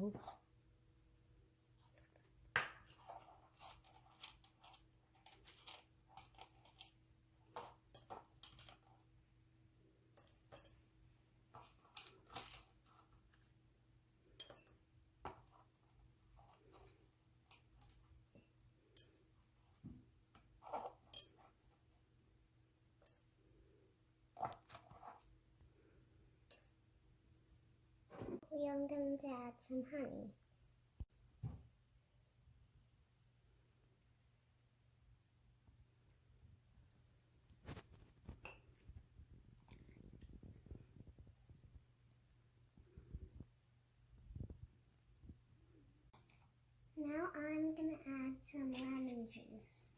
Oops. We are going to add some honey. Now I'm going to add some lemon juice.